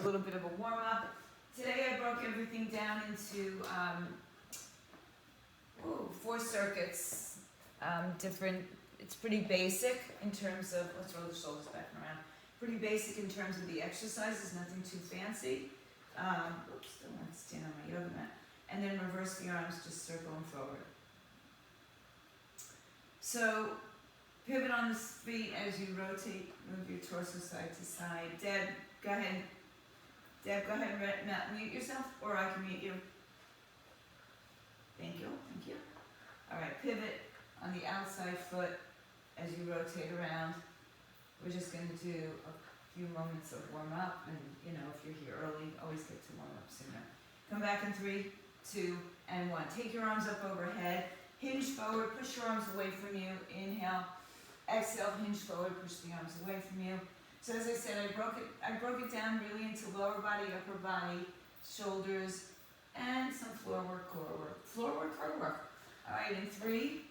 little bit of a warm up. Today I broke everything down into 4 circuits, different, it's pretty basic in terms of, let's roll the shoulders back and around, pretty basic in terms of the exercises, nothing too fancy. Oops, don't want to stand on my yoga mat. And then reverse the arms, just circle them forward. So, pivot on the feet as you rotate, move your torso side to side. Deb, go ahead. Deb, go ahead and mute yourself, or I can mute you. Thank you, thank you. All right, pivot on the outside foot as you rotate around. We're just going to do a few moments of warm up, and you know, if you're here early, always get to warm up sooner. Come back in 3, 2, and 1. Take your arms up overhead. Hinge forward, push your arms away from you. Inhale, exhale, hinge forward, push the arms away from you. So as I said, I broke it down really into lower body, upper body, shoulders, and some floor work, core work. Floor work, core work. All right, in 3,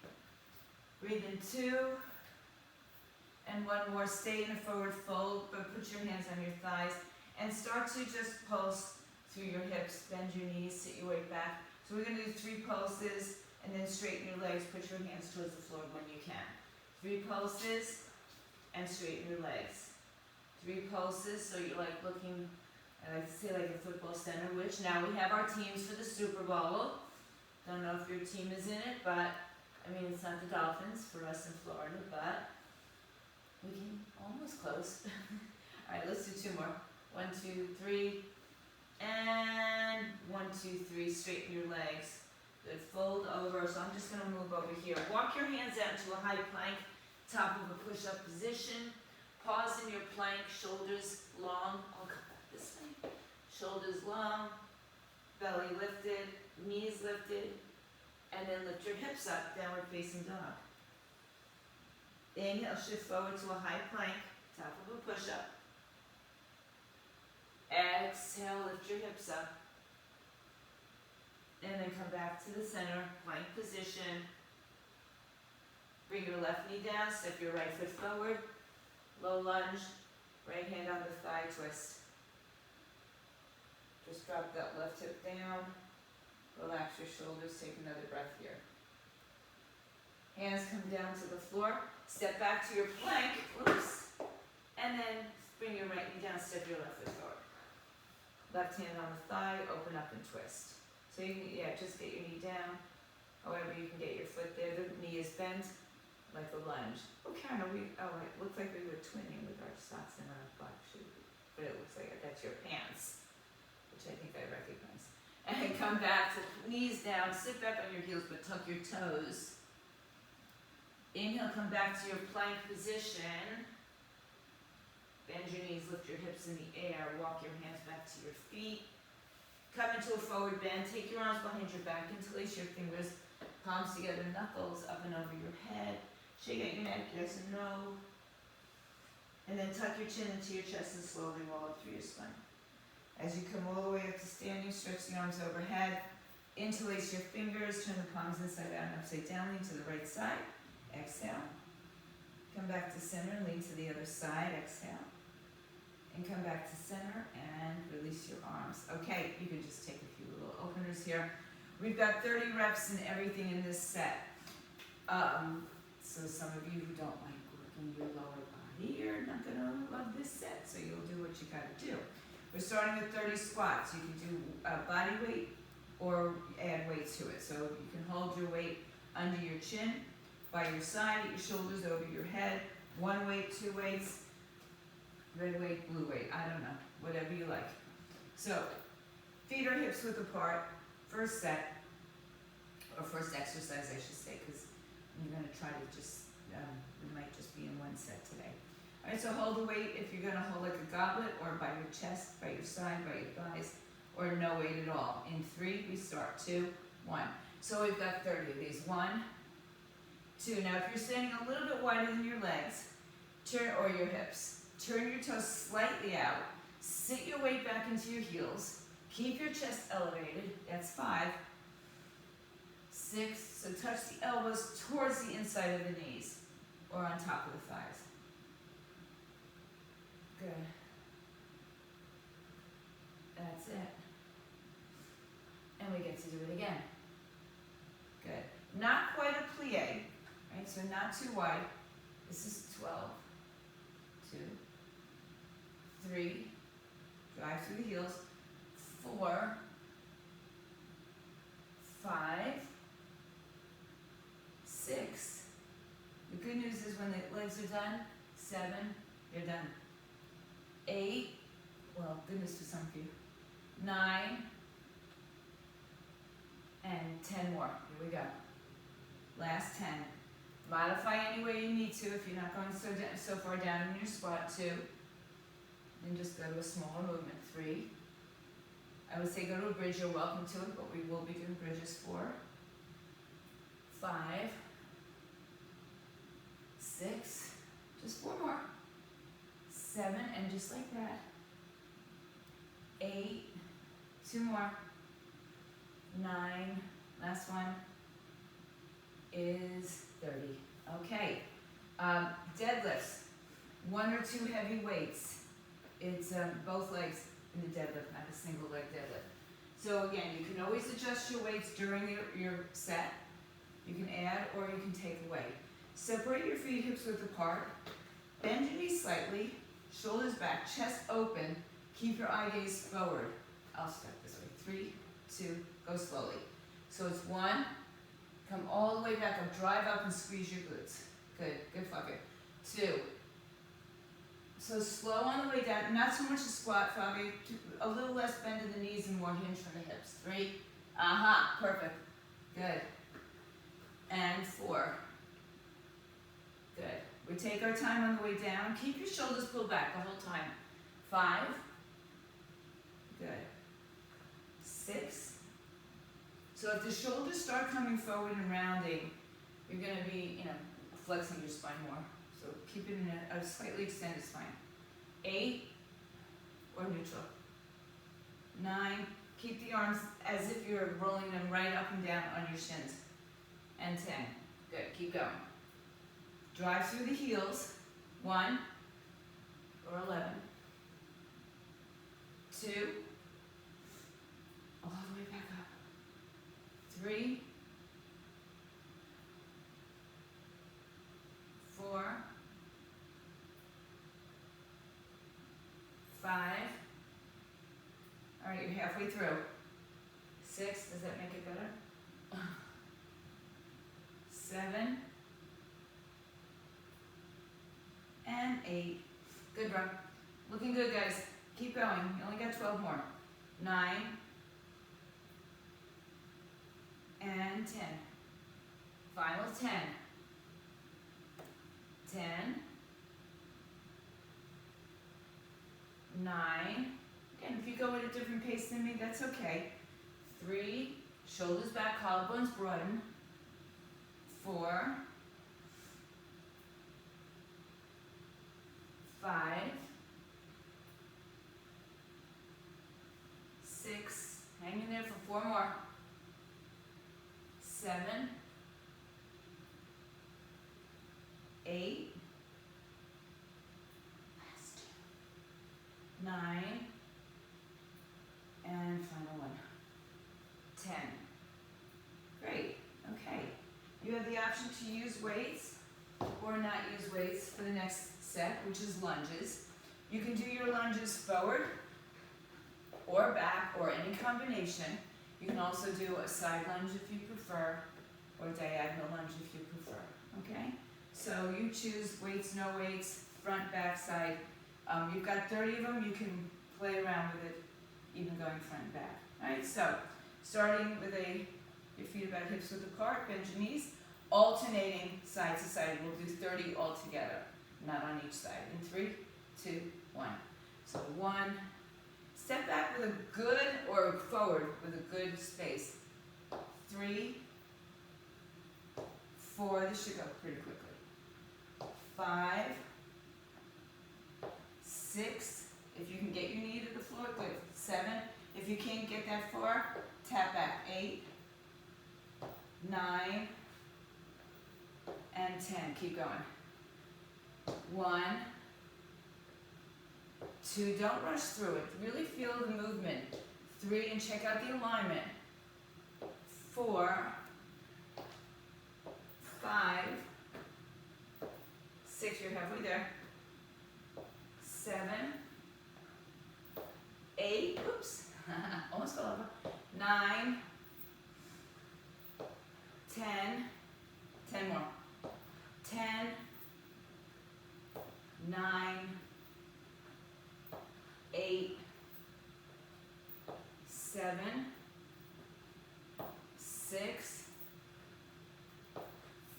breathe in 2, and 1 more. Stay in a forward fold, but put your hands on your thighs, and start to just pulse through your hips, bend your knees, sit your weight back. So we're gonna do 3 pulses, and then straighten your legs, put your hands towards the floor when you can. 3 pulses, and straighten your legs. 3 pulses, so you're like looking, I like to say like a football center, which now we have our teams for the Super Bowl. Don't know if your team is in it, but, I mean, it's not the Dolphins for us in Florida, but we can almost close. All right, let's do 2 more. 1, 2, 3, and 1, 2, 3, straighten your legs. Good, fold over, so I'm just gonna move over here. Walk your hands out to a high plank, top of a push-up position. Pause in your plank, shoulders long. I'll come back this way. Shoulders long, belly lifted, knees lifted, and then lift your hips up, downward facing dog. Inhale, shift forward to a high plank, top of a push-up. Exhale, lift your hips up. And then come back to the center, plank position. Bring your left knee down, step your right foot forward. Low lunge, right hand on the thigh twist. Just drop that left hip down. Relax your shoulders, take another breath here. Hands come down to the floor. Step back to your plank, whoops. And then bring your right knee down, step your left foot forward. Left hand on the thigh, open up and twist. So you can, just get your knee down. However you can get your foot there. The knee is bent like a lunge. Oh, Karen, it looked like we were twinning with our socks and our black shoes. But it looks like that's your pants, which I think I recognize. And come back to knees down, sit back on your heels, but tuck your toes. Inhale, come back to your plank position. Bend your knees, lift your hips in the air, walk your hands back to your feet. Come into a forward bend, take your arms behind your back, interlace your fingers, palms together, knuckles up and over your head. Shake out your neck, yes and no. And then tuck your chin into your chest and slowly roll up through your spine. As you come all the way up to standing, stretch the arms overhead. Interlace your fingers, turn the palms inside out and upside down, lean to the right side. Exhale. Come back to center, lean to the other side, exhale. And come back to center and release your arms. Okay, you can just take a few little openers here. We've got 30 reps in everything in this set. So some of you who don't like working your lower body, you're not gonna love this set, so you'll do what you gotta do. We're starting with 30 squats. You can do body weight or add weight to it. So you can hold your weight under your chin, by your side, your shoulders over your head. 1 weight, 2 weights, red weight, blue weight, I don't know, whatever you like. So, feet are hips width apart, first set, or first exercise I should say, because I'm going to try to just, we might just be in 1 set today. All right, so hold the weight if you're going to hold like a goblet, or by your chest, by your side, by your thighs, or no weight at all. In 3, we start, 2, 1. So we've got 30 of these, 1, 2. Now if you're standing a little bit wider than your legs, or your hips, turn your toes slightly out, sit your weight back into your heels, keep your chest elevated, that's 5, 6, so touch the elbows towards the inside of the knees, or on top of the thighs. Good. That's it. And we get to do it again. Good. Not quite a plie, right? So not too wide. This is 12. 2, 3, drive through the heels. 4, 5, 6. The good news is when the legs are done, 7, you're done. 8, well, goodness for some of you. 9, and 10 more. Here we go. Last 10. Modify any way you need to if you're not going so far down in your squat. 2. Then just go to a smaller movement. 3. I would say go to a bridge. You're welcome to it, but we will be doing bridges. 4, 5, 6. Just 4 more. 7, and just like that. 8. 2 more. 9. Last one is 30. Okay. Deadlifts. 1 or 2 heavy weights. It's both legs in the deadlift, not a single leg deadlift. So again, you can always adjust your weights during your set. You can add or you can take away. Separate your feet hips width apart. Bend your knees slightly. Shoulders back, chest open. Keep your eye gaze forward. I'll start this way. 3, 2, go slowly. So it's 1, come all the way back up, drive up and squeeze your glutes. Good, good Foggy. 2, so slow on the way down, not so much a squat, Foggy, a little less bend in the knees and more hinge from the hips. 3, perfect, good. And 4, good. We take our time on the way down, keep your shoulders pulled back the whole time. 5, good. 6, so if the shoulders start coming forward and rounding, you're going to be, flexing your spine more. So keep it in a slightly extended spine. 8, or neutral. 9, keep the arms as if you're rolling them right up and down on your shins. And 10, good, keep going. Drive through the heels. 1, or 11. 2, all the way back up. 3, 4, 5. All right, you're halfway through. 6, does that make it better? 7, and 8. Good, bro. Looking good, guys. Keep going. You only got 12 more. 9, and 10. Final 10. 10, 9. Again, if you go at a different pace than me, that's okay. 3, shoulders back, collarbones broaden. 4, 5, 6, hang in there for 4 more. 7, 8, last 2, 9, and final one. 10. Great. Okay. You have the option to use weights or not use weights for the next set, which is lunges. You can do your lunges forward or back or any combination. You can also do a side lunge if you prefer, or diagonal lunge if you prefer, okay? So you choose weights, no weights, front, back, side. You've got 30 of them, you can play around with it, even going front and back. All right, so starting with your feet about hips width apart, bend your knees, alternating side to side. We'll do 30 all together, not on each side. In 3, 2, 1. So 1, step back with a good, or forward with a good space. 3, 4, this should go pretty quickly. 5, 6, if you can get your knee to the floor, good. 7, if you can't get that far, tap back. 8, 9, and 10. Keep going. 1, 2, don't rush through it. Really feel the movement. 3, and check out the alignment. 4, 5, 6, you're halfway there. 7, 8, oops, almost fell over. 9, 10, 10 more. 10, 9, 8, 7, 6,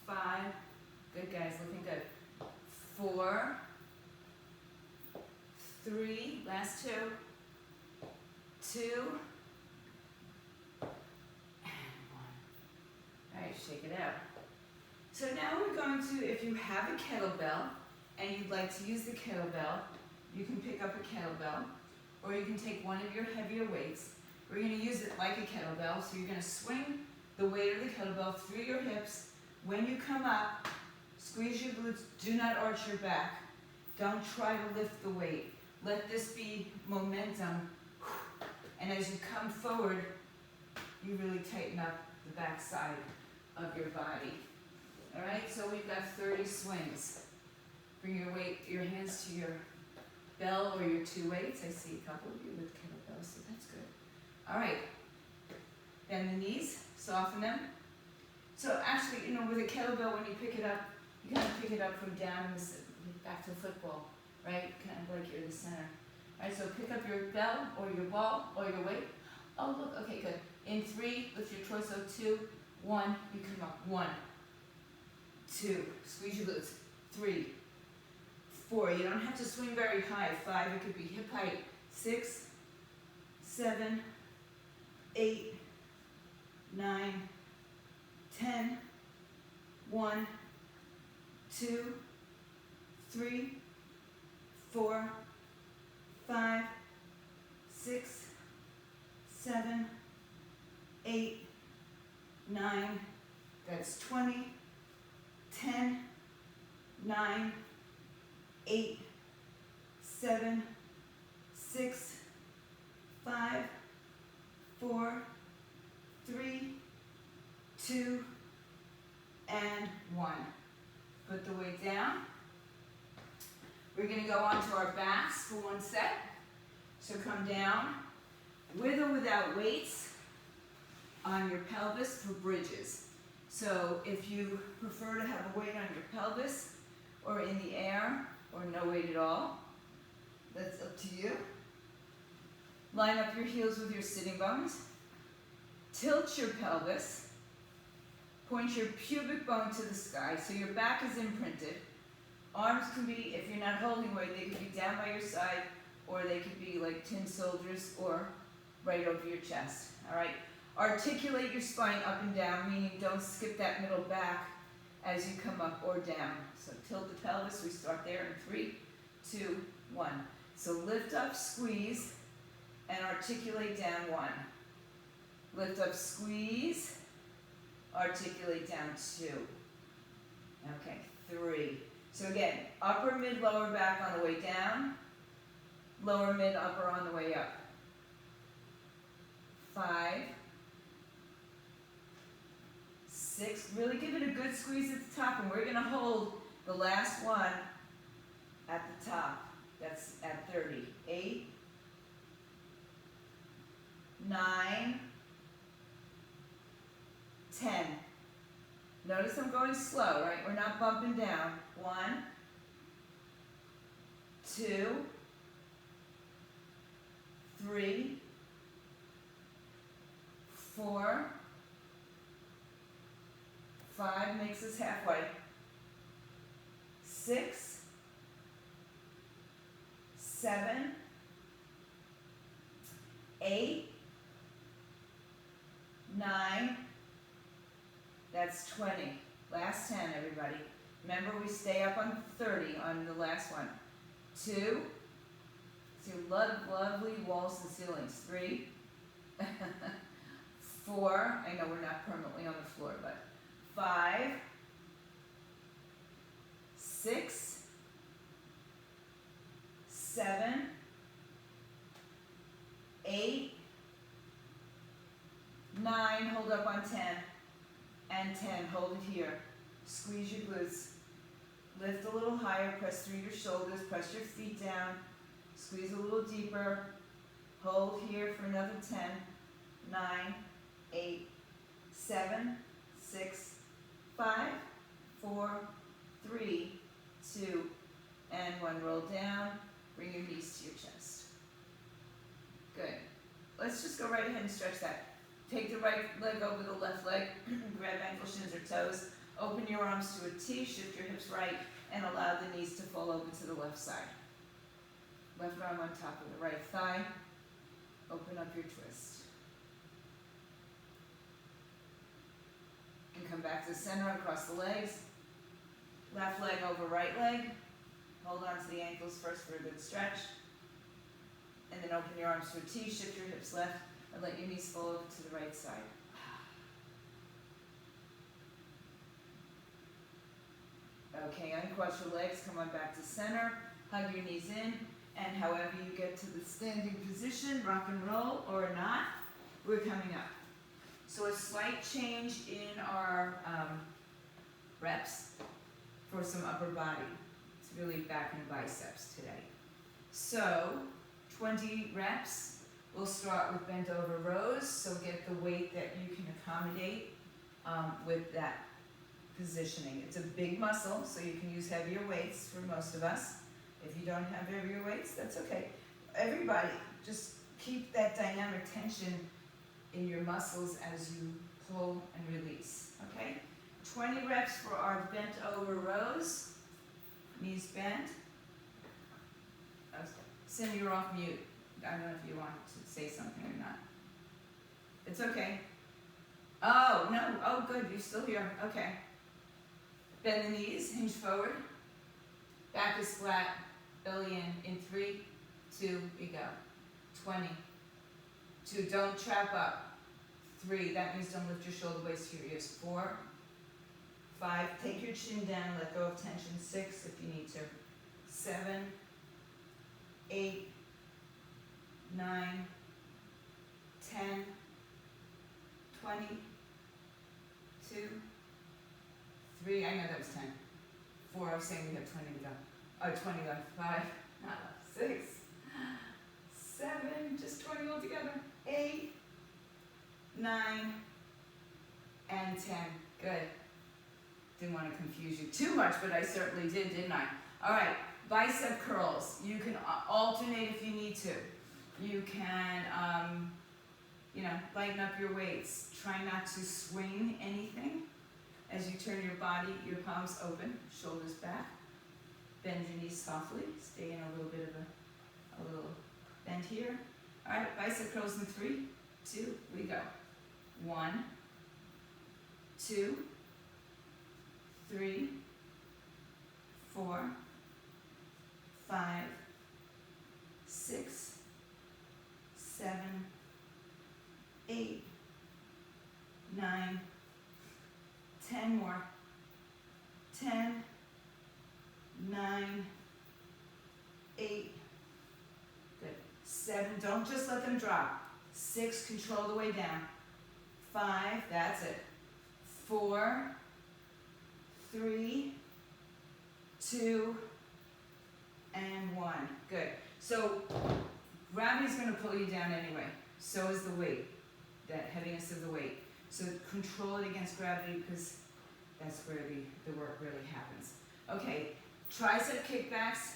5, good guys, looking good. 4, 3, last 2, 2, and 1. All right, shake it out. So now we're going to, if you have a kettlebell and you'd like to use the kettlebell, you can pick up a kettlebell, or you can take one of your heavier weights. We're going to use it like a kettlebell, so you're going to swing the weight of the kettlebell through your hips. When you come up, squeeze your glutes, do not arch your back. Don't try to lift the weight. Let this be momentum, and as you come forward, you really tighten up the back side of your body. All right, so we've got 30 swings. Bring your weight, your hands to your bell or your 2 weights. I see a couple of you with kettlebells, so that's good. All right, bend the knees, soften them. So actually, with a kettlebell, when you pick it up, you kind of pick it up from down back to football, right? Kind of like you're in the center. All right, so pick up your bell or your ball or your weight. Oh, look, okay, good. In 3, lift your torso, 2, 1, you come up, 1, 2, squeeze your glutes, 3, 4, you don't have to swing very high, 5, it could be hip height, 6, 7, 8, 9, 10, 1, 2, 3, 4, 5, 6, 7, 8, 9, that's 20, 10, 9, 8, 7, 6, 5, 4, 3, 2, and 1. Put the weight down. We're going to go on to our backs for one set. So come down with or without weights on your pelvis for bridges. So if you prefer to have a weight on your pelvis or in the air or no weight at all, that's up to you. Line up your heels with your sitting bones. Tilt your pelvis. Point your pubic bone to the sky so your back is imprinted. Arms can be, if you're not holding weight, they could be down by your side, or they could be like tin soldiers or right over your chest. All right. Articulate your spine up and down, meaning don't skip that middle back as you come up or down. So tilt the pelvis. We start there in 3, 2, 1. So lift up, squeeze, and articulate down 1. Lift up, squeeze, articulate down 2. Okay, 3. So again, upper, mid, lower back on the way down, lower, mid, upper on the way up. 5, 6, really give it a good squeeze at the top, and we're going to hold the last one at the top. That's at 30. 8, 9, 10. Notice I'm going slow, right? We're not bumping down. 1, 2, 3, 4, 5 makes us halfway. 6, 7, 8, 9, that's 20. Last 10, everybody. Remember, we stay up on 30 on the last one. 2, see a lot of lovely walls and ceilings. 3, 4, I know we're not permanently on the floor, but 5, 6, 7, 8, 9, hold up on 10, and 10, hold it here. Squeeze your glutes. Lift a little higher, press through your shoulders, press your feet down, squeeze a little deeper, hold here for another 10, 9, 8, 7, 6, 5, 4, 3, 2, and 1. Roll down, bring your knees to your chest. Good. Let's just go right ahead and stretch that. Take the right leg over the left leg, grab ankle, shins, or toes. Open your arms to a T, shift your hips right, and allow the knees to fall over to the left side. Left arm on top of the right thigh. Open up your twist. And come back to the center, across the legs. Left leg over right leg. Hold on to the ankles first for a good stretch. And then open your arms to a T, shift your hips left, and let your knees fall over to the right side. Okay, uncross your legs, come on back to center, hug your knees in, and however you get to the standing position, rock and roll or not, we're coming up. So a slight change in our reps for some upper body. It's really back and biceps today. So 20 reps, we'll start with bent over rows, so get the weight that you can accommodate with that positioning. It's a big muscle, so you can use heavier weights for most of us. If you don't have heavier weights, that's okay. Everybody, just keep that dynamic tension in your muscles as you pull and release, okay? 20 reps for our bent over rows. Knees bent. Cindy, you're off mute. I don't know if you want to say something or not. It's okay. Oh, no. Oh, good. You're still here. Okay. Bend the knees, hinge forward. Back is flat, belly in 3, 2, we go. 20. 2, don't trap up. 3, that means don't lift your shoulder blades to your ears. 4, 5, take your chin down, let go of tension. 6, if you need to. 7, 8, 9, 10, 20, 2, 3, I know that was 10. 4, I was saying we have 20 to go. Oh, 20 left. 5, not left. 6, 7, just 20 altogether. 8, 9, and 10. Good. Didn't want to confuse you too much, but I certainly did, didn't I? All right, bicep curls. You can alternate if you need to. You can, lighten up your weights. Try not to swing anything. As you turn your body, your palms open, shoulders back. Bend your knees softly. Stay in a little bit of a little bend here. All right, bicep curls in 3, 2, we go. 1, 2, 3, 4, 5, 6, 7, 8, 9, 10 more. 10, 9, 8. Good. 7, don't just let them drop. 6, control the way down. 5, that's it. 4, 3, 2, and 1. Good. So gravity's going to pull you down anyway. So is the weight, that heaviness of the weight. So control it against gravity because that's where the work really happens. Okay, tricep kickbacks.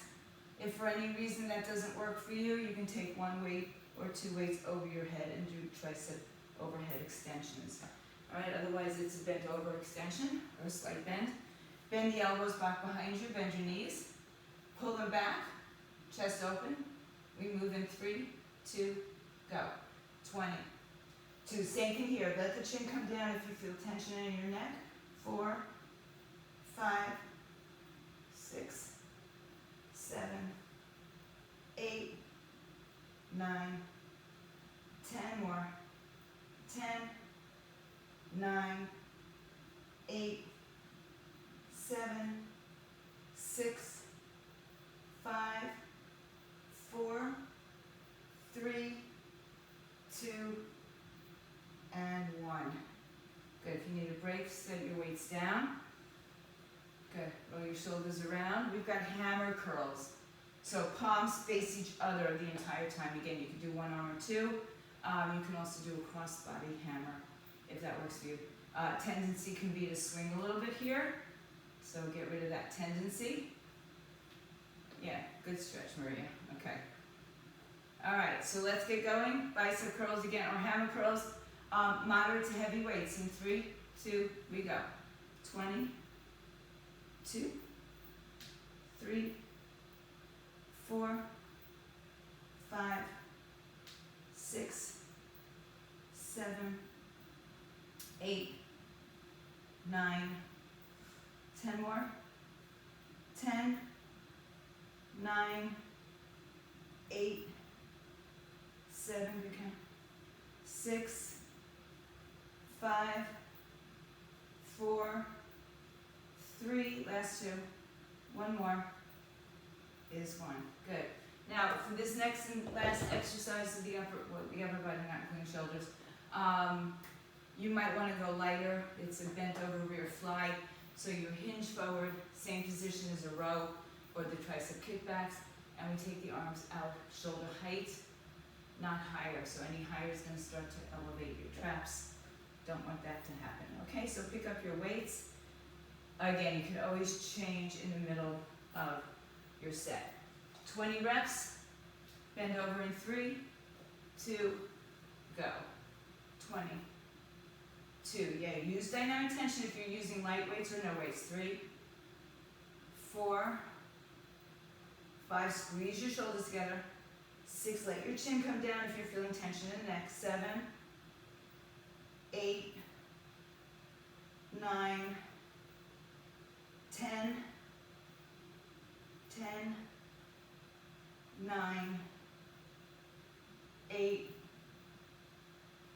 If for any reason that doesn't work for you, you can take 1 weight or 2 weights over your head and do tricep overhead extensions. All right, otherwise it's a bent over extension or a slight bend. Bend the elbows back behind you, bend your knees. Pull them back, chest open. We move in 3, 2, go. 20. 2, same thing here. Let the chin come down if you feel tension in your neck. 4, 5, 6, 7, 8, 9, 10 more. 10, 9, 8, 7, 6, 5, 4, 3, 2, and 1. Good. If you need a break, set your weights down. Good. Roll your shoulders around. We've got hammer curls. So palms face each other the entire time. Again, you can do one arm or two. You can also do a cross-body hammer if that works for you. Tendency can be to swing a little bit here. So get rid of that tendency. Yeah, good stretch, Maria. Okay. All right, so let's get going. Bicep curls again, or hammer curls. Moderate to heavy weights. In 3, 2, we go. 20, 2, 3, 4, 5, 6, 7, 8, 9, 10 more. 10, 9, 8, 7, we can. 6, 5, 4, 3, last 2, 1 more is 1. Good. Now for this next and last exercise of the upper body, not including shoulders, you might want to go lighter. It's a bent over rear fly. So you hinge forward, same position as a row or the tricep kickbacks, and we take the arms out shoulder height, not higher. So any higher is going to start to elevate your traps. Don't want that to happen. Okay, so pick up your weights. Again, you can always change in the middle of your set. 20 reps, bend over in 3, 2, go. 20, 2, yeah, use dynamic tension if you're using light weights or no weights. 3, 4, 5, squeeze your shoulders together. 6, let your chin come down if you're feeling tension in the neck. 7, 8, 9, 10, 10, 9, 8,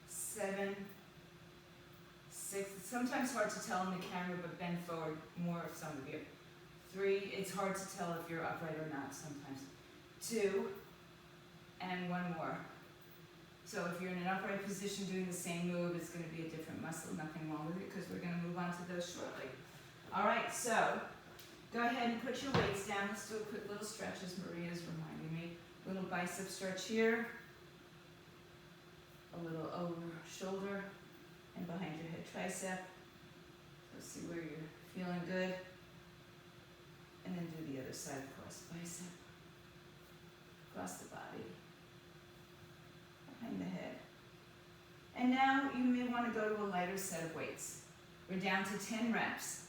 7, 6. It's sometimes hard to tell in the camera, but bend forward more of some of you. 3, it's hard to tell if you're upright or not sometimes. 2, and 1 more. So if you're in an upright position doing the same move, it's going to be a different muscle. Nothing wrong with it because we're going to move on to those shortly. All right, so go ahead and put your weights down. Let's do a quick little stretch as Maria's reminding me. Little bicep stretch here. A little over shoulder and behind your head tricep. Let's see where you're feeling good. And then do the other side, of course. Bicep. Across the body. Behind the head. And now you may want to go to a lighter set of weights. We're down to 10 reps.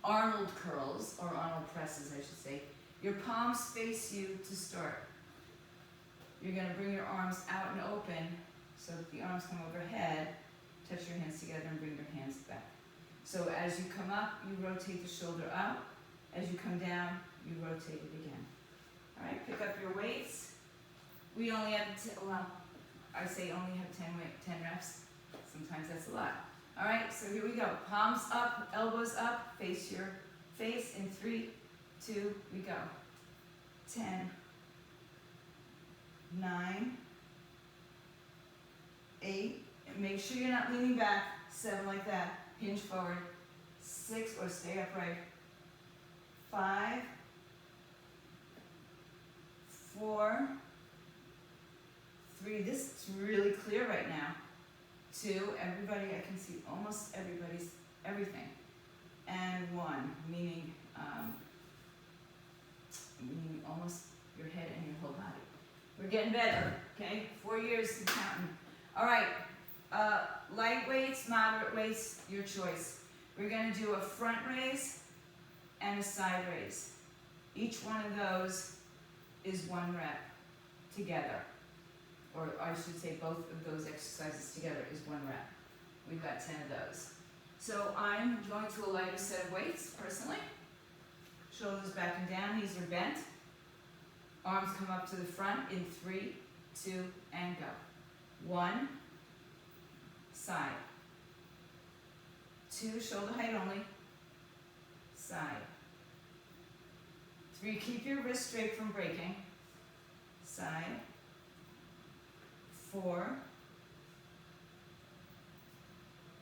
Arnold curls, or Arnold presses, I should say. Your palms face you to start. You're going to bring your arms out and open so that the arms come overhead. Touch your hands together and bring your hands back. So as you come up, you rotate the shoulder up. As you come down, you rotate it again. All right, pick up your weights. We only have, I say only have 10 reps. Sometimes that's a lot. All right, so here we go. Palms up, elbows up, face your face in 3, 2, we go. 10, 9, 8, and make sure you're not leaning back. 7 like that, hinge forward. 6, or stay upright. 5, 4, 3, this is really clear right now. 2, everybody, I can see almost everybody's, everything. And 1, meaning almost your head and your whole body. We're getting better, okay? 4 years and counting. All right, light weights, moderate weights, your choice. We're gonna do a front raise and a side raise. Each one of those is 1 rep together. Or I should say both of those exercises together is 1 rep. We've got 10 of those. So I'm going to a lighter set of weights, personally. Shoulders back and down, knees are bent. Arms come up to the front in 3, 2, and go. 1, side. 2, shoulder height only, side. 3, keep your wrist straight from breaking, side. 4,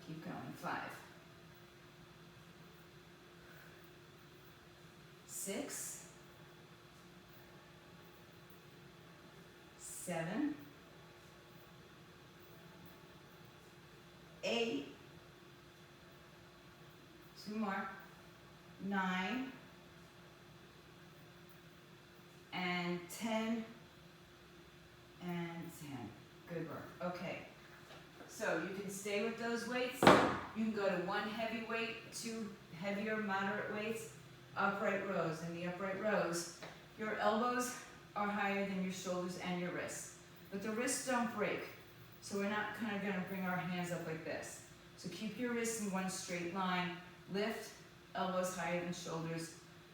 Keep going. 5, 6, 7, 8, 2 more, 9, and 10, and 10. Good work. Okay. So you can stay with those weights. You can go to 1 heavy weight, 2 heavier, moderate weights, upright rows. In the upright rows, your elbows are higher than your shoulders and your wrists. But the wrists don't break. So we're not kind of going to bring our hands up like this. So keep your wrists in one straight line. Lift, elbows higher than shoulders,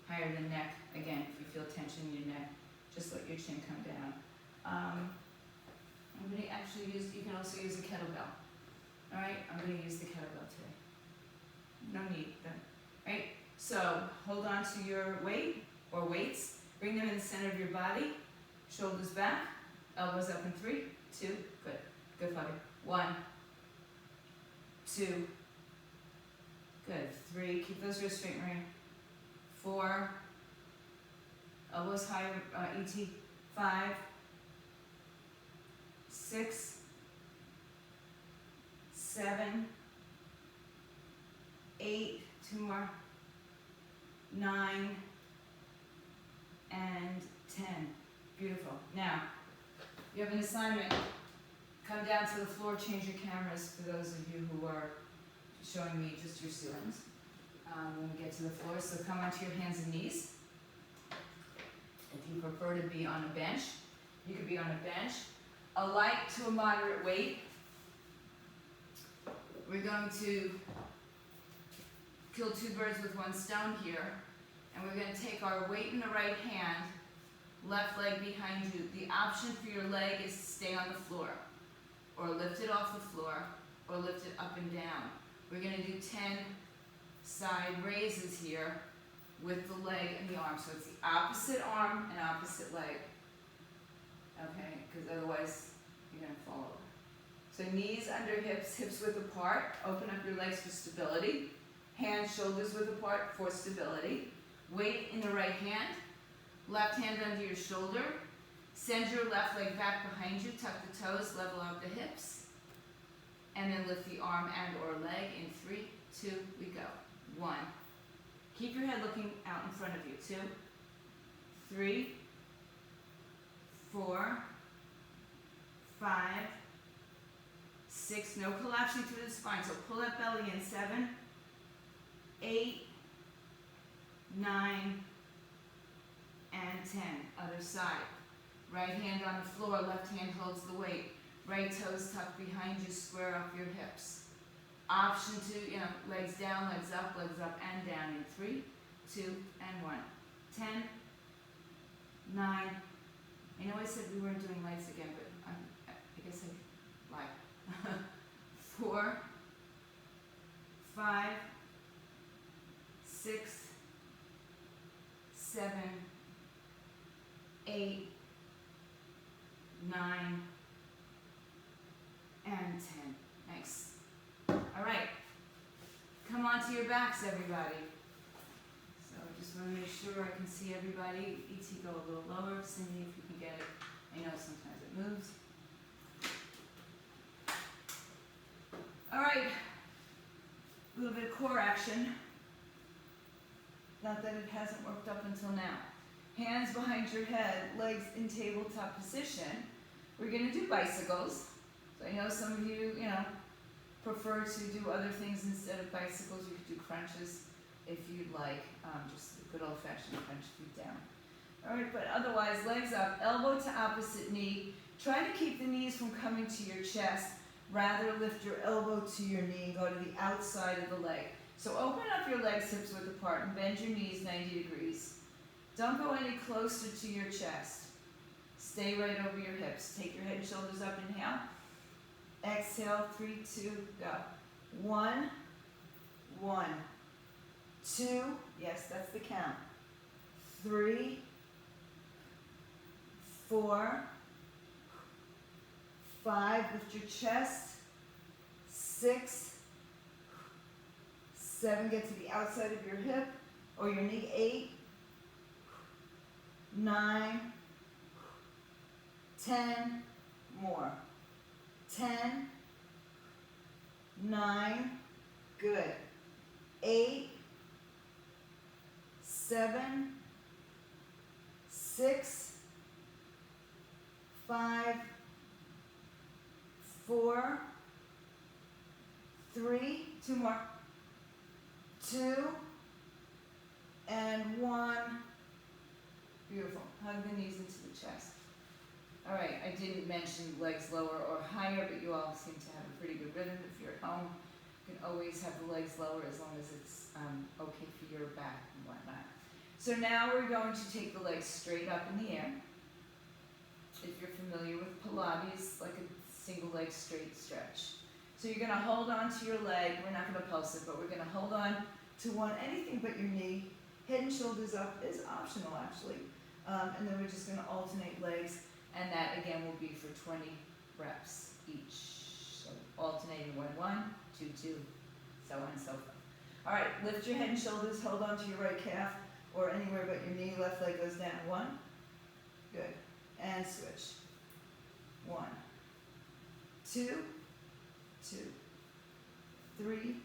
higher than neck. Again, if you feel tension in your neck, just let your chin come down. I'm going to actually use, you can also use a kettlebell. All right, I'm going to use the kettlebell today. No need, right? So hold on to your weight or weights. Bring them in the center of your body. Shoulders back, elbows up in 3, 2, good. Good, Bobby. 1, 2, good. 3, keep those wrists straight, Maria. 4, elbows higher, ET. 5, 6, 7, 8, 2 more, 9, and 10. Beautiful. Now, you have an assignment. Come down to the floor, change your cameras for those of you who are showing me just your ceilings. When we get to the floor, so come onto your hands and knees. If you prefer to be on a bench, you could be on a bench. A light to a moderate weight. We're going to kill 2 birds with 1 stone here. And we're going to take our weight in the right hand, left leg behind you. The option for your leg is to stay on the floor, or lift it off the floor, or lift it up and down. We're going to do 10 side raises here with the leg and the arm. So it's the opposite arm and opposite leg. Okay, because otherwise you're going to fall over. So knees under hips, hips width apart. Open up your legs for stability. Hands, shoulders width apart for stability. Weight in the right hand. Left hand under your shoulder. Send your left leg back behind you. Tuck the toes, level out the hips. And then lift the arm and or leg in 3, 2, we go. 1. Keep your head looking out in front of you. 2, 3, 4, 5, 6. No collapsing through the spine. So pull that belly in. 7, 8, 9, and 10. Other side. Right hand on the floor, left hand holds the weight. Right toes tucked behind you, square up your hips. Option to, legs down, legs up, and down in 3, 2, and 1. 10, 9. I know I said we weren't doing legs again, but I guess I lied. 4, 5, 6, 7, 8, 9, and 10. Nice. All right. Come onto your backs, everybody. So I just want to make sure I can see everybody. ET, go a little lower. Cindy, if you can get it. I know sometimes it moves. All right. A little bit of core action. Not that it hasn't worked up until now. Hands behind your head, legs in tabletop position. We're going to do bicycles. So I know some of you, prefer to do other things instead of bicycles. You could do crunches if you'd like, just the good old-fashioned crunch feet down. All right, but otherwise, legs up, elbow to opposite knee. Try to keep the knees from coming to your chest. Rather lift your elbow to your knee, go to the outside of the leg. So open up your legs hips width apart and bend your knees 90 degrees. Don't go any closer to your chest. Stay right over your hips. Take your head and shoulders up, inhale. Exhale, 3, 2, go. 1, 1, 2, yes, that's the count. 3, 4, 5, lift your chest. 6, 7, get to the outside of your hip or your knee. 8, 9, 10, more. 10, 9, good. 8, 7, 6, 5, 4, 3, 2 more, 2, and 1. Beautiful. Hug the knees into the chest. All right, I didn't mention legs lower or higher, but you all seem to have a pretty good rhythm. If you're at home, you can always have the legs lower as long as it's okay for your back and whatnot. So now we're going to take the legs straight up in the air. If you're familiar with Pilates, like a single leg straight stretch. So you're gonna hold on to your leg. We're not gonna pulse it, but we're gonna hold on to anything but your knee. Head and shoulders up is optional actually. And then we're just gonna alternate legs. And that again will be for 20 reps each. So alternating 1, 1, 2, 2, so on and so forth. All right, lift your head and shoulders, hold on to your right calf or anywhere but your knee. Left leg goes down. 1, good. And switch. 1, 2, 2, 3,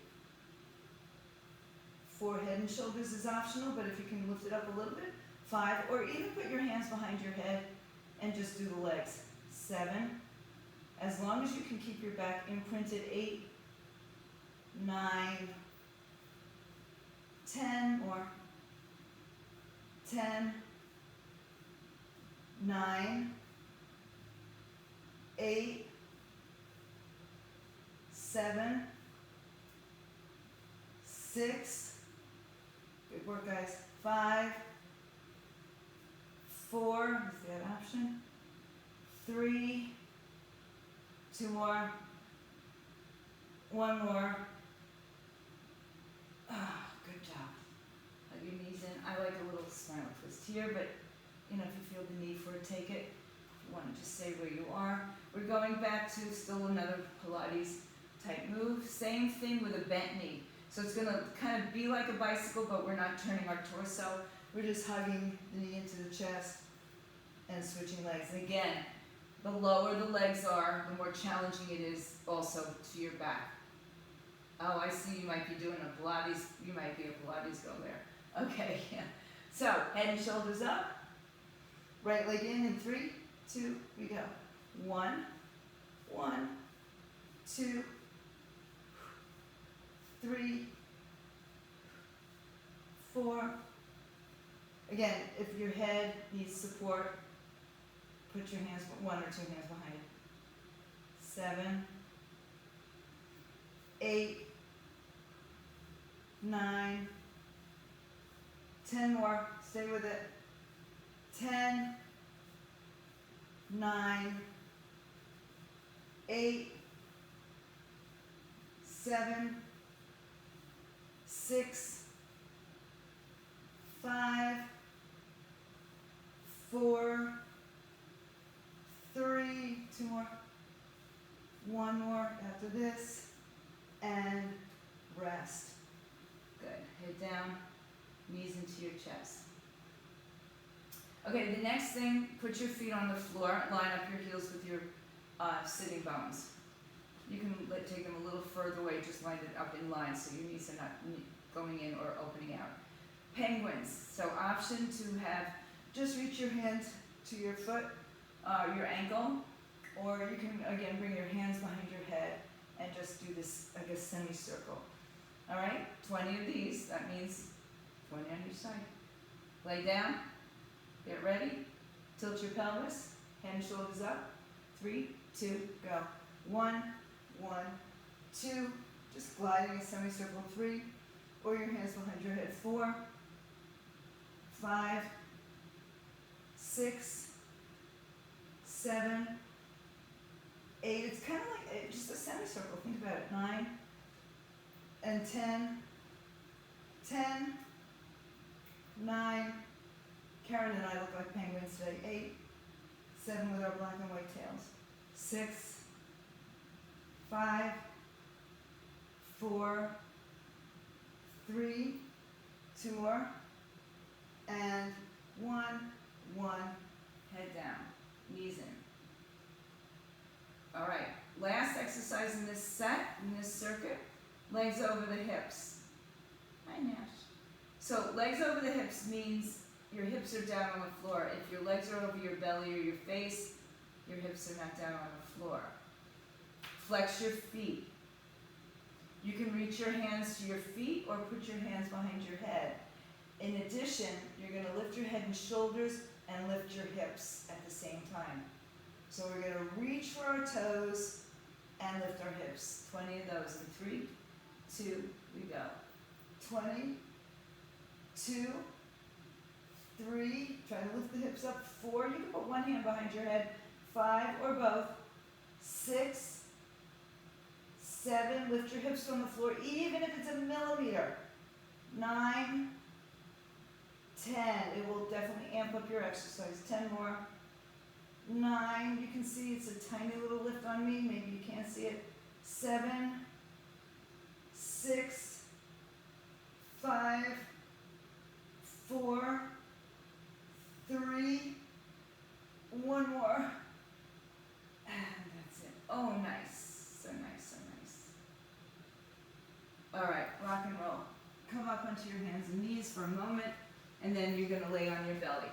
4. Head and shoulders is optional, but if you can lift it up a little bit. 5, or even put your hands behind your head and just do the legs. 7, as long as you can keep your back imprinted. 8, 9, 10 more. 10, 9, 8, 7, 6, good work guys, 5, 4, is that option? 3, 2 more, 1 more. Ah, good job. Hug your knees in. I like a little smile twist here, but you know, if you feel the need for it, take it. If you want to just stay where you are. We're going back to still another Pilates type move. Same thing with a bent knee. So it's gonna kind of be like a bicycle, but we're not turning our torso. We're just hugging the knee into the chest and switching legs. And again, the lower the legs are, the more challenging it is also to your back. Oh, I see you might be doing a Pilates. You might be a Pilates girl there. Okay, yeah. So, head and shoulders up. Right leg in 3, 2, we go. 1, 1, 2, 3, 4. Again, if your head needs support, put your hands, 1 or 2 hands behind it. 7, 8, 9, 10 more, stay with it. 10, 9, 8, 7, 6, 5, 4, 3, 2 more, 1 more after this, and rest. Good. Head down, knees into your chest. Okay, the next thing, put your feet on the floor, line up your heels with your sitting bones. You can take them a little further away, just line it up in line so your knees are not going in or opening out. Penguins, so option to have, just reach your hand to your foot, your ankle, or you can again bring your hands behind your head and just do this like a semicircle. All right, 20 of these, that means 20 on each side. Lay down, get ready, tilt your pelvis, head and shoulders up, 3, 2, go. 1, 1, 2, just gliding a semicircle, 3, or your hands behind your head, 4, 5, 6, 7, 8, it's kind of like just a semicircle, think about it, 9, and 10, 10, 9, Karen and I look like penguins today, 8, 7 with our black and white tails, 6, 5, 4, 3, 2 more, and 1, 1, head down, knees in. All right, last exercise in this set, in this circuit, legs over the hips. Hi, Nash. So legs over the hips means your hips are down on the floor. If your legs are over your belly or your face, your hips are not down on the floor. Flex your feet. You can reach your hands to your feet or put your hands behind your head. In addition, you're going to lift your head and shoulders and lift your hips at the same time. So we're going to reach for our toes and lift our hips. 20 of those in 3, 2, we go. 20, 2, 3, try to lift the hips up. 4, you can put one hand behind your head. 5 or both. 6, 7, lift your hips from the floor, even if it's a millimeter. 9, 10, it will definitely amp up your exercise. 10 more. 9, you can see it's a tiny little lift on me, maybe you can't see it. 7, 6, 5, 4, 3, 1 more, and that's it. Oh, nice, so nice, so nice. All right, rock and roll. Come up onto your hands and knees for a moment, and then you're gonna lay on your belly.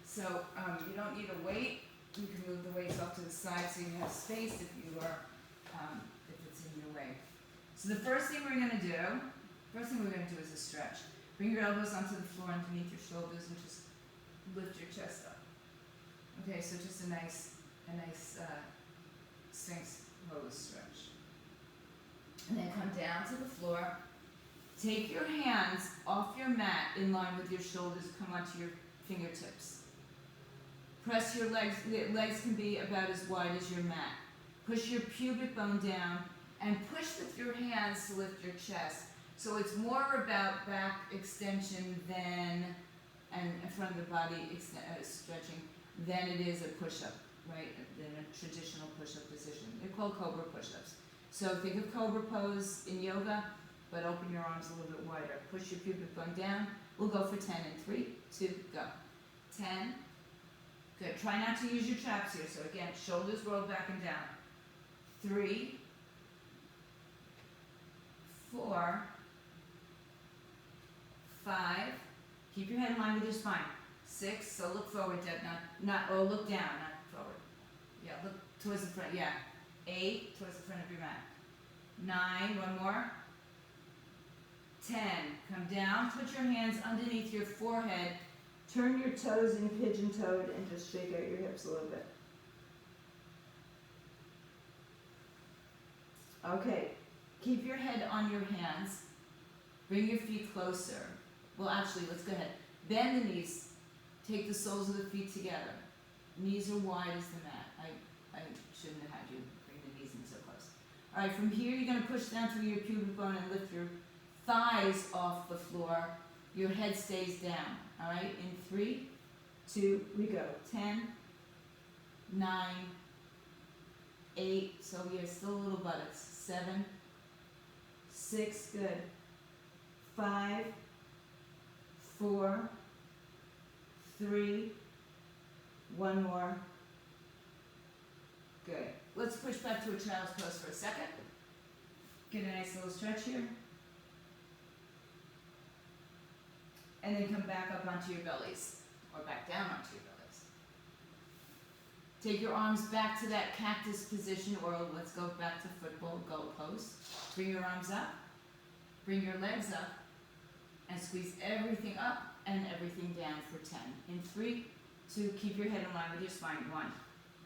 So you don't need a weight. You can move the weights off to the side so you have space if it's in your way. So the first thing we're gonna do is a stretch. Bring your elbows onto the floor underneath your shoulders and just lift your chest up. Okay, so just a nice Sphinx pose stretch. And then come down to the floor. Take your hands off your mat in line with your shoulders. Come onto your fingertips. Press your legs. Legs can be about as wide as your mat. Push your pubic bone down and push with your hands to lift your chest. So it's more about back extension and in front of the body stretching than it is a push-up, right? Than a traditional push-up position. They're called cobra push-ups. So think of cobra pose in yoga, but open your arms a little bit wider. Push your pubic bone down. We'll go for 10 in 3, 2, go. 10. Good. Try not to use your traps here. So again, shoulders roll back and down. 3, 4, 5. Keep your head in line with your spine. 6. So look forward, Deb. Look down, not forward. Yeah, look towards the front. Yeah. 8 towards the front of your mat. 9. One more. 10. Come down. Put your hands underneath your forehead. Turn your toes in pigeon-toed and just shake out your hips a little bit. Okay. Keep your head on your hands. Bring your feet closer. Well, actually, let's go ahead. Bend the knees. Take the soles of the feet together. Knees are wide as the mat. I shouldn't have had you bring the knees in so close. All right, from here, you're going to push down through your pubic bone and lift your thighs off the floor. Your head stays down. All right, in 3, 2, we go. 10, 9, 8, so we have still little buttocks. 7, 6, good. 5, 4, 3, 1 more. Good. Let's push back to a child's pose for a second. Get a nice little stretch here. And then come back up onto your bellies, or back down onto your bellies. Take your arms back to that cactus position, or let's go back to football goal pose. Bring your arms up, bring your legs up, and squeeze everything up and everything down for 10. In 3, 2, keep your head in line with your spine. 1,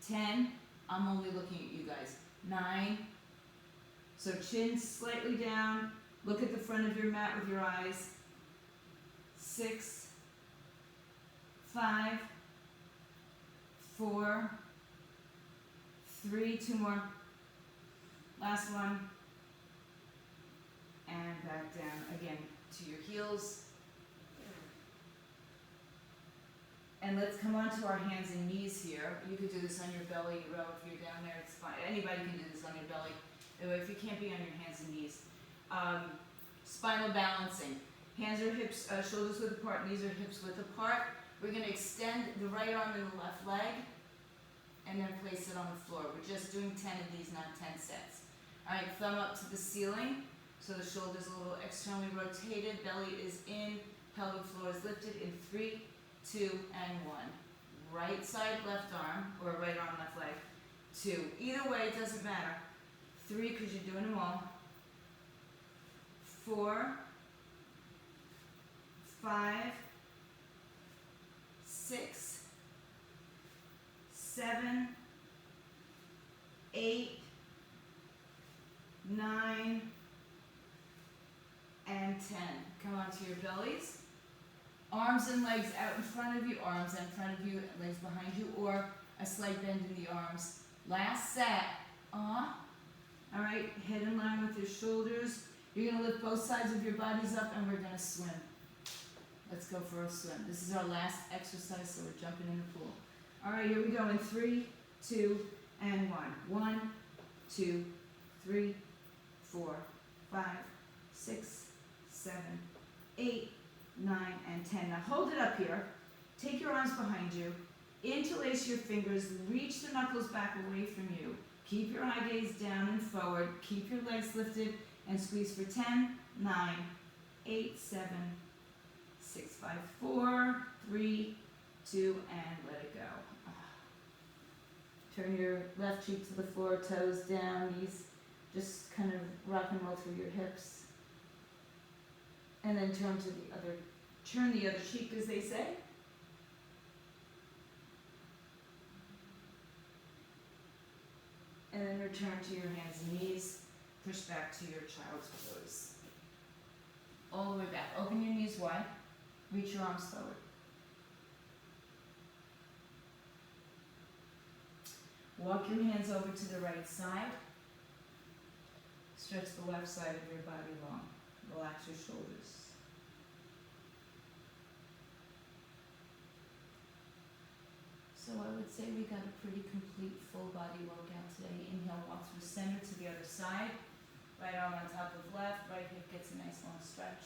10, I'm only looking at you guys. 9, so chin slightly down, look at the front of your mat with your eyes. 6, 5, 4, 3, 2 more. Last one. And back down again to your heels. And let's come onto our hands and knees here. You could do this on your belly row if you're down there. It's fine. Anybody can do this on your belly. If you can't be on your hands and knees. Spinal balancing. Hands are hips, shoulders width apart, knees are hips width apart. We're going to extend the right arm and the left leg, and then place it on the floor. We're just doing 10 of these, not 10 sets. All right, thumb up to the ceiling, so the shoulder's a little externally rotated, belly is in, pelvic floor is lifted in 3, 2, and 1. Right side, left arm, or right arm, left leg. 2. Either way, it doesn't matter. 3, because you're doing them all. 4, 5, 6, 7, 8, 9, and 10. Come onto your bellies. Arms and legs out in front of you, arms in front of you, legs behind you, or a slight bend in the arms. Last set. All right, head in line with your shoulders. You're going to lift both sides of your bodies up, and we're going to swim. Let's go for a swim. This is our last exercise, so we're jumping in the pool. All right, here we go in 3, 2, and 1. 1, 2, 3, 4, 5, 6, 7, 8, 9, and 10. Now hold it up here. Take your arms behind you. Interlace your fingers. Reach the knuckles back away from you. Keep your eye gaze down and forward. Keep your legs lifted and squeeze for 10, 9, 8, 7, 6, 5, 4, 3, 2, and let it go. Turn your left cheek to the floor, toes down, knees just kind of rock and roll through your hips. And then turn the other cheek, as they say. And then return to your hands and knees. Push back to your child's pose. All the way back. Open your knees wide. Reach your arms forward. Walk your hands over to the right side. Stretch the left side of your body long. Relax your shoulders. So I would say we got a pretty complete full body workout today. Inhale, walk through center to the other side. Right arm on top of left, right hip gets a nice long stretch.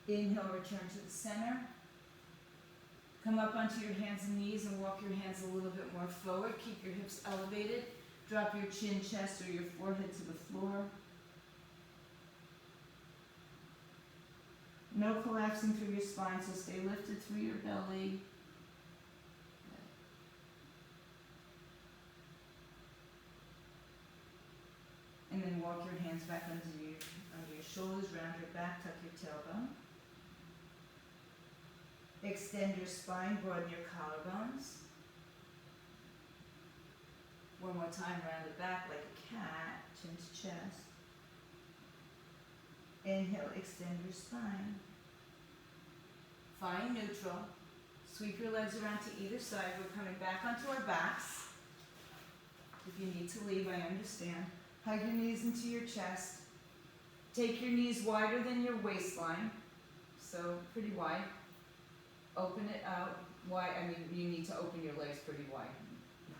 Inhale, return to the center. Come up onto your hands and knees and walk your hands a little bit more forward. Keep your hips elevated. Drop your chin, chest, or your forehead to the floor. No collapsing through your spine, so stay lifted through your belly. And then walk your hands back under your shoulders, round your back, tuck your tailbone. Extend your spine, broaden your collarbones. One more time, round the back like a cat, chin to chest. Inhale, extend your spine. Find neutral. Sweep your legs around to either side. We're coming back onto our backs. If you need to leave, I understand. Hug your knees into your chest. Take your knees wider than your waistline. So pretty wide. Open it out wide. I mean, you need to open your legs pretty wide.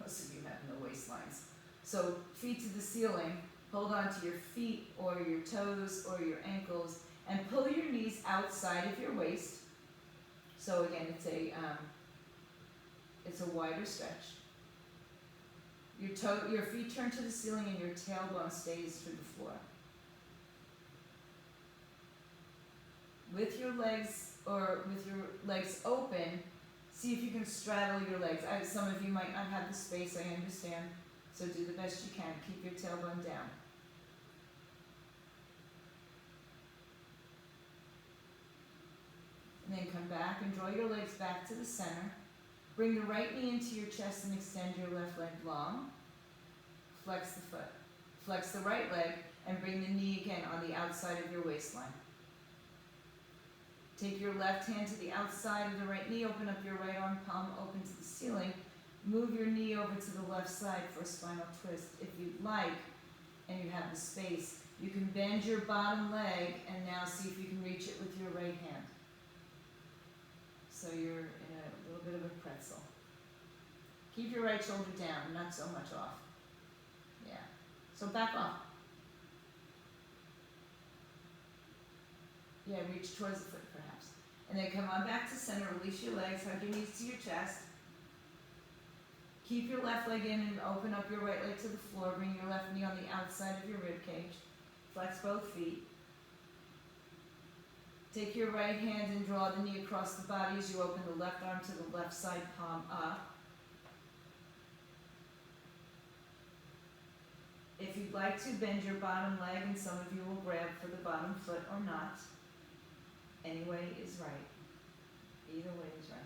Most of you have no waistlines. So feet to the ceiling. Hold on to your feet or your toes or your ankles and pull your knees outside of your waist. So again, it's a wider stretch. Your feet turn to the ceiling and your tailbone stays to the floor. With your legs open, see if you can straddle your legs. Some of you might not have the space, I understand. So do the best you can. Keep your tailbone down. And then come back and draw your legs back to the center. Bring the right knee into your chest and extend your left leg long. Flex the foot. Flex the right leg and bring the knee again on the outside of your waistline. Take your left hand to the outside of the right knee. Open up your right arm, palm open to the ceiling. Move your knee over to the left side for a spinal twist. If you'd like, and you have the space, you can bend your bottom leg and now see if you can reach it with your right hand. So you're in a little bit of a pretzel. Keep your right shoulder down, not so much off. Yeah. So back off. Yeah, reach towards the foot perhaps. And then come on back to center, release your legs, hug your knees to your chest. Keep your left leg in and open up your right leg to the floor. Bring your left knee on the outside of your rib cage. Flex both feet. Take your right hand and draw the knee across the body as you open the left arm to the left side, palm up. If you'd like to, bend your bottom leg, and some of you will grab for the bottom foot or not. Any way is right. Either way is right.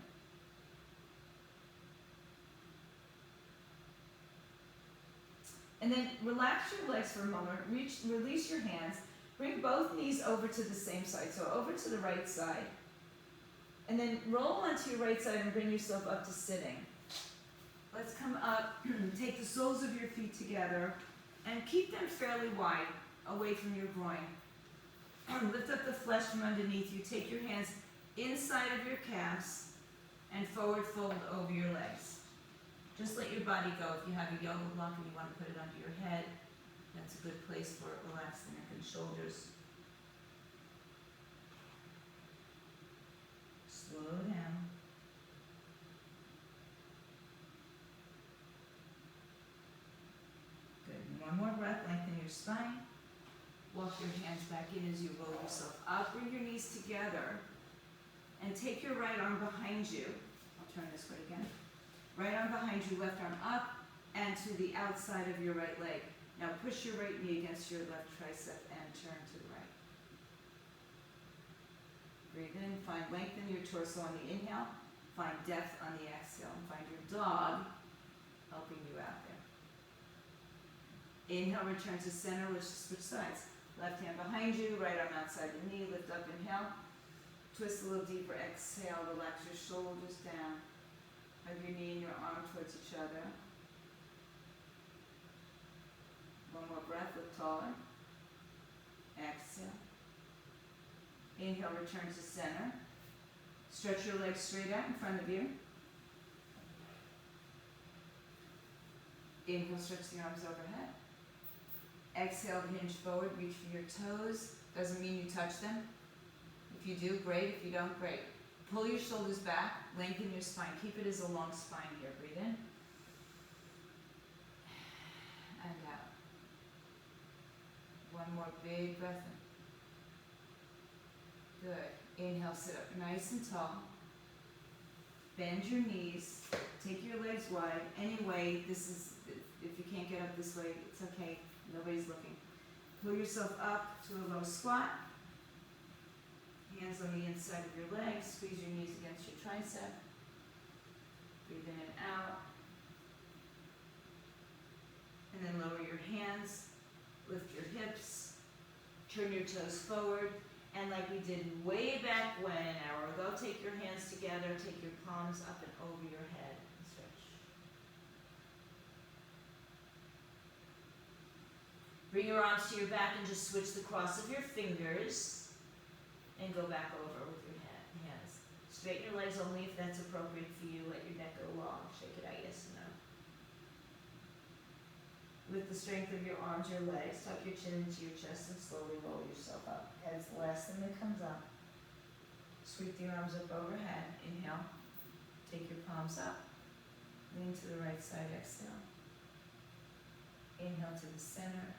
And then relax your legs for a moment. Release your hands. Bring both knees over to the same side, so over to the right side. And then roll onto your right side and bring yourself up to sitting. Let's come up, take the soles of your feet together, and keep them fairly wide, away from your groin. Lift up the flesh from underneath you. Take your hands inside of your calves and forward fold over your legs. Just let your body go. If you have a yoga block and you want to put it under your head, that's a good place for it. Relax the neck and shoulders. Slow down. Good. One more breath. Lengthen your spine. Walk your hands back in as you roll yourself up. Bring your knees together. And take your right arm behind you. I'll turn this way again. Right arm behind you, left arm up and to the outside of your right leg. Now push your right knee against your left tricep and turn to the right. Breathe in, find length in your torso on the inhale, find depth on the exhale, and find your dog helping you out there. Inhale, return to center, let's just switch sides. Left hand behind you, right arm outside the knee, lift up, inhale. Twist a little deeper, exhale, relax your shoulders down. Hug your knee and your arm towards each other. One more breath, look taller. Exhale. Inhale, return to center. Stretch your legs straight out in front of you. Inhale, stretch the arms overhead. Exhale, hinge forward, reach for your toes. Doesn't mean you touch them. If you do, great. If you don't, great. Pull your shoulders back, lengthen your spine. Keep it as a long spine here. Breathe in. And out. One more big breath in. Good. Inhale, sit up nice and tall. Bend your knees. Take your legs wide. Anyway, this is, if you can't get up this way, it's okay. Nobody's looking. Pull yourself up to a low squat. Hands on the inside of your legs. Squeeze your knees against your tricep. Breathe in and out. And then lower your hands. Lift your hips. Turn your toes forward. And like we did way back when, an hour ago, take your hands together. Take your palms up and over your head. And stretch. Bring your arms to your back and just switch the cross of your fingers. And go back over with your hands. Straighten your legs only if that's appropriate for you. Let your neck go long. Shake it out, yes and no. With the strength of your arms, your legs, tuck your chin into your chest and slowly roll yourself up. Head's the last thing that comes up. Sweep the arms up overhead. Inhale. Take your palms up. Lean to the right side. Exhale. Inhale to the center.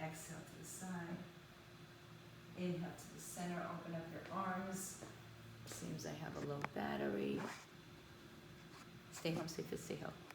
Exhale to the side. Inhale to the center, open up your arms. Seems I have a low battery. Stay home, stay fit, stay healthy.